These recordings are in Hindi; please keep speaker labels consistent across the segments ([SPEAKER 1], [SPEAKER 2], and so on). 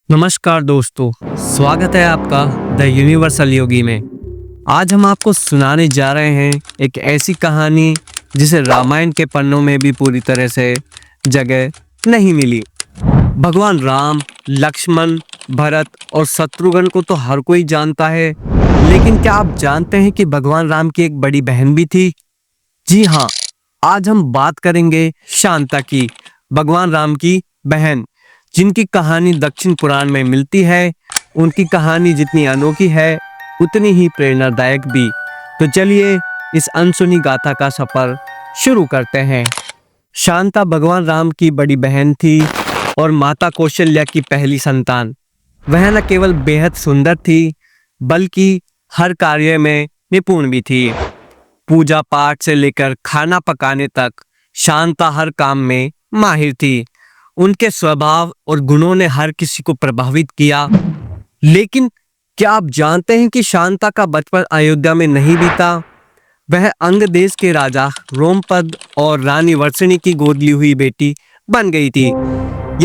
[SPEAKER 1] नमस्कार दोस्तों, स्वागत है आपका द यूनिवर्सल योगी में। आज हम आपको सुनाने जा रहे हैं एक ऐसी कहानी जिसे रामायण के पन्नों में भी पूरी तरह से जगह नहीं मिली। भगवान राम, लक्ष्मण, भरत और शत्रुघ्न को तो हर कोई जानता है, लेकिन क्या आप जानते हैं कि भगवान राम की एक बड़ी बहन भी थी? जी हाँ, आज हम बात करेंगे शांता की, भगवान राम की बहन, जिनकी कहानी दक्षिण पुराण में मिलती है। उनकी कहानी जितनी अनोखी है उतनी ही प्रेरणादायक भी। तो चलिए इस अनसुनी गाथा का सफर शुरू करते हैं। शांता भगवान राम की बड़ी बहन थी और माता कौशल्या की पहली संतान। वह न केवल बेहद सुंदर थी बल्कि हर कार्य में निपुण भी थी। पूजा पाठ से लेकर खाना पकाने तक शांता हर काम में माहिर थी। उनके स्वभाव और गुणों ने हर किसी को प्रभावित किया। लेकिन क्या आप जानते हैं कि शांता का बचपन अयोध्या में नहीं बीता? वह अंग देश के राजा रोमपद और रानी वर्षिणी की गोद ली हुई बेटी बन गई थी।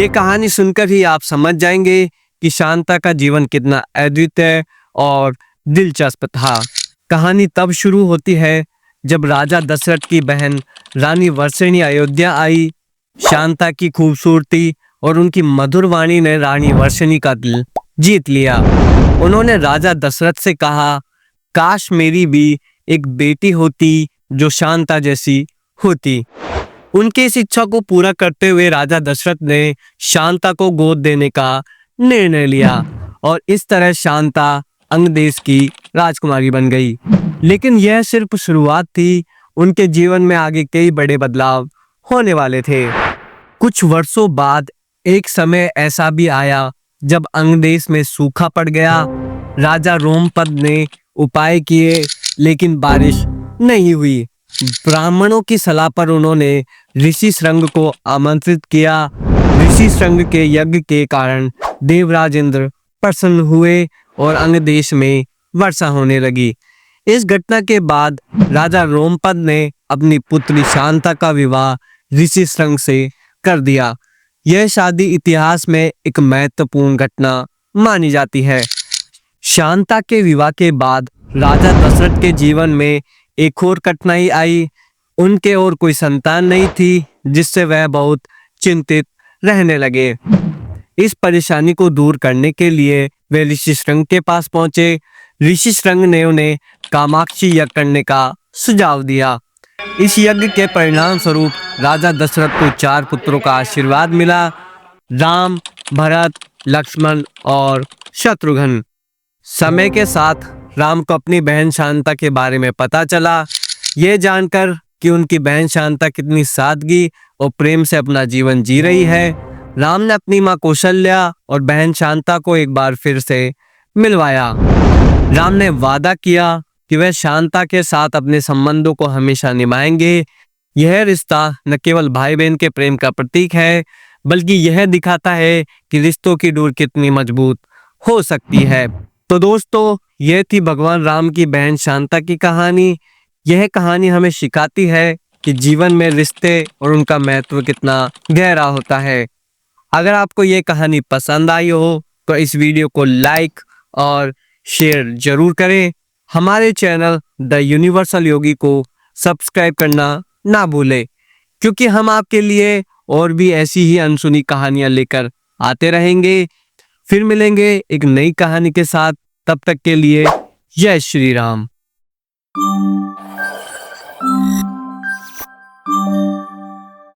[SPEAKER 1] ये कहानी सुनकर ही आप समझ जाएंगे कि शांता का जीवन कितना अद्वितीय और दिलचस्प था। कहानी तब शुरू होती है जब राजा दशरथ की बहन रानी वर्षिणी अयोध्या आई। शांता की खूबसूरती और उनकी मधुर वाणी ने रानी वर्षिणी का दिल जीत लिया। उन्होंने राजा दशरथ से कहा, काश मेरी भी एक बेटी होती जो शांता जैसी होती। उनकी इस इच्छा को पूरा करते हुए राजा दशरथ ने शांता को गोद देने का निर्णय लिया और इस तरह शांता अंग देश की राजकुमारी बन गई। लेकिन यह सिर्फ शुरुआत थी। उनके जीवन में आगे कई बड़े बदलाव होने वाले थे। कुछ वर्षों बाद एक समय ऐसा भी आया जब अंग देश में सूखा पड़ गया। राजा रोमपद ने उपाय किए लेकिन बारिश नहीं हुई। ब्राह्मणों की सलाह पर उन्होंने ऋषि श्रृंग को आमंत्रित किया। ऋषि श्रृंग के यज्ञ के कारण देवराज इंद्र प्रसन्न हुए और अंग देश में वर्षा होने लगी। इस घटना के बाद राजा रोमपद ने अपनी पुत्री शांता का विवाह ऋषि श्रृंग से कर दिया। यह शादी इतिहास में एक महत्वपूर्ण घटना मानी जाती है। शांता के विवाह के बाद राजा दशरथ के जीवन में एक और कठिनाई आई। उनके और कोई संतान नहीं थी, जिससे वह बहुत चिंतित रहने लगे। इस परेशानी को दूर करने के लिए वे ऋषि श्रृंग के पास पहुंचे। ऋषि श्रृंग ने उन्हें कामाक्षी यज्ञ करने का सुझाव दिया। इस यज्ञ के परिणाम स्वरूप राजा दशरथ को 4 पुत्रों का आशीर्वाद मिला, राम, भरत, लक्ष्मण और शत्रुघ्न। समय के साथ राम को अपनी बहन शांता के बारे में पता चला। यह जानकर कि उनकी बहन शांता कितनी सादगी और प्रेम से अपना जीवन जी रही है, राम ने अपनी मां कौशल्या और बहन शांता को एक बार फिर से मिलवाया। राम ने वादा किया कि वह शांता के साथ अपने संबंधों को हमेशा निभाएंगे। यह रिश्ता न केवल भाई बहन के प्रेम का प्रतीक है, बल्कि यह दिखाता है कि रिश्तों की डोर कितनी मजबूत हो सकती है। तो दोस्तों, यह थी भगवान राम की बहन शांता की कहानी। यह कहानी हमें सिखाती है कि जीवन में रिश्ते और उनका महत्व कितना गहरा होता है। अगर आपको यह कहानी पसंद आई हो तो इस वीडियो को लाइक और शेयर जरूर करें। हमारे चैनल द यूनिवर्सल योगी को सब्सक्राइब करना ना भूलें, क्योंकि हम आपके लिए और भी ऐसी ही अनसुनी कहानियां लेकर आते रहेंगे। फिर मिलेंगे एक नई कहानी के साथ। तब तक के लिए जय श्री राम।